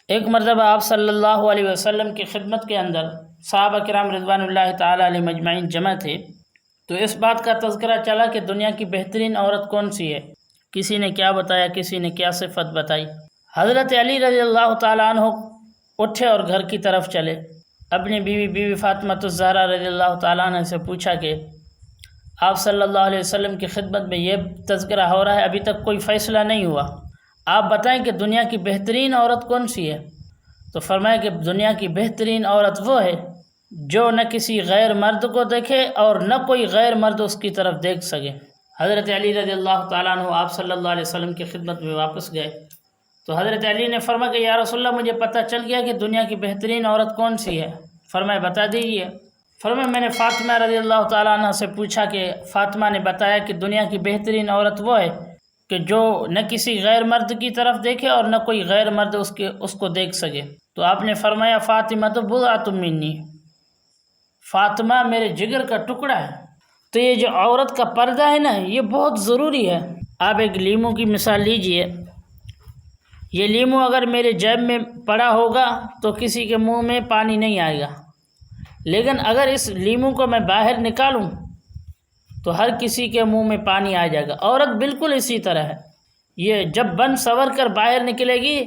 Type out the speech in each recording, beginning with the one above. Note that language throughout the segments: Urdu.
ایک مرتبہ آپ صلی اللہ علیہ وسلم کی خدمت کے اندر صحابہ کرام رضوان اللہ تعالیٰ علیہ مجمعین جمع تھے، تو اس بات کا تذکرہ چلا کہ دنیا کی بہترین عورت کون سی ہے۔ کسی نے کیا بتایا، کسی نے کیا صفت بتائی۔ حضرت علی رضی اللہ تعالیٰ عنہ اٹھے اور گھر کی طرف چلے۔ اپنی بیوی فاطمہ الزہرا رضی اللہ تعالیٰ عنہ سے پوچھا کہ آپ صلی اللہ علیہ وسلم کی خدمت میں یہ تذکرہ ہو رہا ہے، ابھی تک کوئی فیصلہ نہیں ہوا، آپ بتائیں کہ دنیا کی بہترین عورت کون سی ہے؟ تو فرمایا کہ دنیا کی بہترین عورت وہ ہے جو نہ کسی غیر مرد کو دیکھے اور نہ کوئی غیر مرد اس کی طرف دیکھ سکے۔ حضرت علی رضی اللہ تعالیٰ عنہ آپ صلی اللہ علیہ وسلم کی خدمت میں واپس گئے تو حضرت علی نے فرمایا کہ یا رسول اللہ، مجھے پتہ چل گیا کہ دنیا کی بہترین عورت کون سی ہے۔ فرمایا بتا دیجیے۔ فرمایا میں نے فاطمہ رضی اللہ تعالیٰ عنہ سے پوچھا کہ فاطمہ نے بتایا کہ دنیا کی بہترین عورت وہ ہے کہ جو نہ کسی غیر مرد کی طرف دیکھے اور نہ کوئی غیر مرد اس کو دیکھ سکے۔ تو آپ نے فرمایا فاطمہ تو بضعۃ منی، فاطمہ میرے جگر کا ٹکڑا ہے۔ تو یہ جو عورت کا پردہ ہے نا، یہ بہت ضروری ہے۔ آپ ایک لیمو کی مثال لیجئے، یہ لیمو اگر میرے جیب میں پڑا ہوگا تو کسی کے منہ میں پانی نہیں آئے گا، لیکن اگر اس لیمو کو میں باہر نکالوں تو ہر کسی کے منہ میں پانی آ جائے گا۔ عورت بالکل اسی طرح ہے، یہ جب بن سنور کر باہر نکلے گی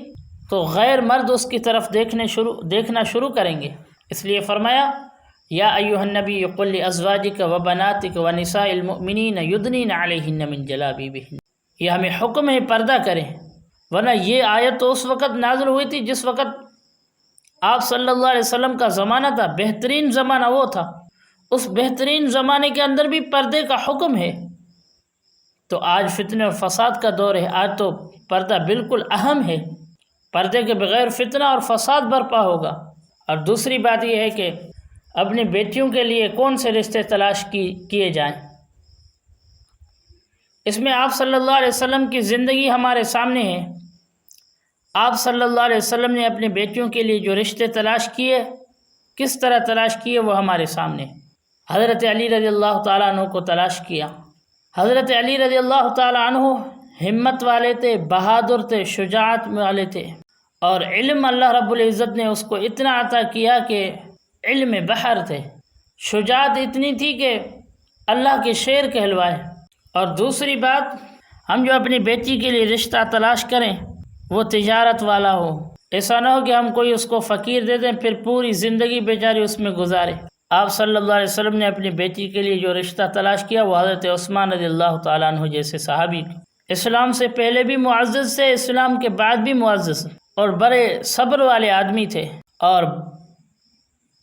تو غیر مرد اس کی طرف دیکھنا شروع کریں گے۔ اس لیے فرمایا یا ایھا النبی قل لازواجک وبناتک ونساء المؤمنین یدنین علیہن من جلابیبہن، یہ ہمیں حکم ہے پردہ کریں، ورنہ یہ آیت تو اس وقت نازل ہوئی تھی جس وقت آپ صلی اللہ علیہ وسلم کا زمانہ تھا، بہترین زمانہ وہ تھا، اس بہترین زمانے کے اندر بھی پردے کا حکم ہے۔ تو آج فتنہ اور فساد کا دور ہے، آج تو پردہ بالکل اہم ہے، پردے کے بغیر فتنہ اور فساد برپا ہوگا۔ اور دوسری بات یہ ہے کہ اپنی بیٹیوں کے لیے کون سے رشتے تلاش کیے جائیں۔ اس میں آپ صلی اللہ علیہ وسلم کی زندگی ہمارے سامنے ہے۔ آپ صلی اللہ علیہ وسلم نے اپنی بیٹیوں کے لیے جو رشتے تلاش کیے، کس طرح تلاش کیے، وہ ہمارے سامنے ہے۔ حضرت علی رضی اللہ تعالیٰ عنہ کو تلاش کیا۔ حضرت علی رضی اللہ تعالیٰ عنہ ہمت والے تھے، بہادر تھے، شجاعت والے تھے، اور علم اللہ رب العزت نے اس کو اتنا عطا کیا کہ علم بحر تھے، شجاعت اتنی تھی کہ اللہ کے شیر کہلوائے۔ اور دوسری بات، ہم جو اپنی بیٹی کے لیے رشتہ تلاش کریں وہ تجارت والا ہو، ایسا نہ ہو کہ ہم کوئی اس کو فقیر دے دیں پھر پوری زندگی بیچاری اس میں گزارے۔ آپ صلی اللہ علیہ وسلم نے اپنی بیٹی کے لیے جو رشتہ تلاش کیا وہ حضرت عثمان رضی اللہ تعالیٰ عنہ جیسے صحابی، اسلام سے پہلے بھی معزز تھے، اسلام کے بعد بھی معزز، اور بڑے صبر والے آدمی تھے اور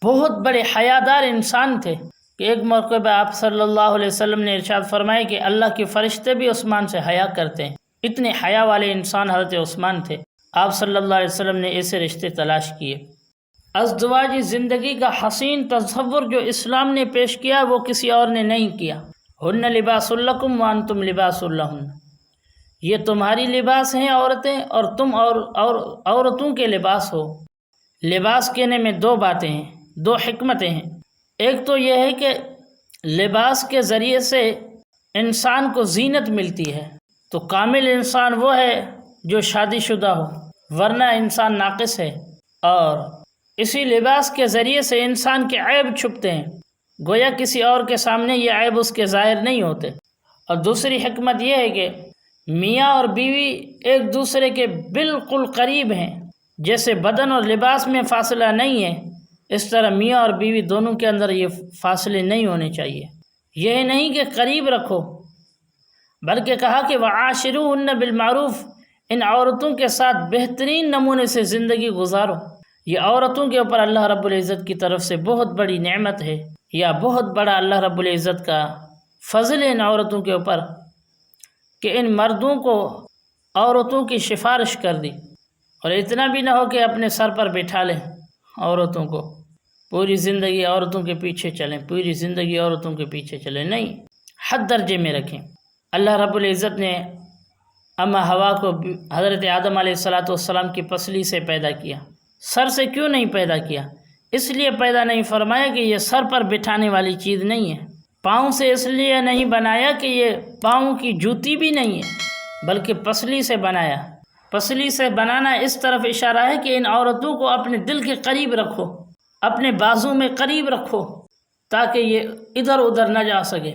بہت بڑے حیادار انسان تھے کہ ایک موقع پہ آپ صلی اللہ علیہ وسلم نے ارشاد فرمایا کہ اللہ کے فرشتے بھی عثمان سے حیا کرتے ہیں، اتنے حیا والے انسان حضرت عثمان تھے۔ آپ صلی اللہ علیہ وسلم نے ایسے رشتے تلاش کیے۔ ازدواجی زندگی کا حسین تصور جو اسلام نے پیش کیا وہ کسی اور نے نہیں کیا۔ ہن لباس لکم وانتم لباس لہن، یہ تمہاری لباس ہیں عورتیں اور تم اور عورتوں کے لباس ہو۔ لباس کہنے میں دو باتیں ہیں، دو حکمتیں ہیں۔ ایک تو یہ ہے کہ لباس کے ذریعے سے انسان کو زینت ملتی ہے، تو کامل انسان وہ ہے جو شادی شدہ ہو، ورنہ انسان ناقص ہے۔ اور اسی لباس کے ذریعے سے انسان کے عیب چھپتے ہیں، گویا کسی اور کے سامنے یہ عیب اس کے ظاہر نہیں ہوتے۔ اور دوسری حکمت یہ ہے کہ میاں اور بیوی ایک دوسرے کے بالکل قریب ہیں، جیسے بدن اور لباس میں فاصلہ نہیں ہے، اس طرح میاں اور بیوی دونوں کے اندر یہ فاصلے نہیں ہونے چاہیے۔ یہ نہیں کہ قریب رکھو، بلکہ کہا کہ وعاشروہن بالمعروف، ان عورتوں کے ساتھ بہترین نمونے سے زندگی گزارو۔ یہ عورتوں کے اوپر اللہ رب العزت کی طرف سے بہت بڑی نعمت ہے، یا بہت بڑا اللہ رب العزت کا فضل ہے ان عورتوں کے اوپر کہ ان مردوں کو عورتوں کی سفارش کر دی۔ اور اتنا بھی نہ ہو کہ اپنے سر پر بٹھا لیں عورتوں کو، پوری زندگی عورتوں کے پیچھے چلیں، پوری زندگی عورتوں کے پیچھے چلیں، نہیں، حد درجے میں رکھیں۔ اللہ رب العزت نے اما ہوا کو حضرت آدم علیہ السلام کی پسلی سے پیدا کیا، سر سے کیوں نہیں پیدا کیا؟ اس لیے پیدا نہیں فرمایا کہ یہ سر پر بٹھانے والی چیز نہیں ہے۔ پاؤں سے اس لیے نہیں بنایا کہ یہ پاؤں کی جوتی بھی نہیں ہے، بلکہ پسلی سے بنایا پسلی سے بنانا اس طرف اشارہ ہے کہ ان عورتوں کو اپنے دل کے قریب رکھو، اپنے بازو میں قریب رکھو تاکہ یہ ادھر ادھر نہ جا سکے۔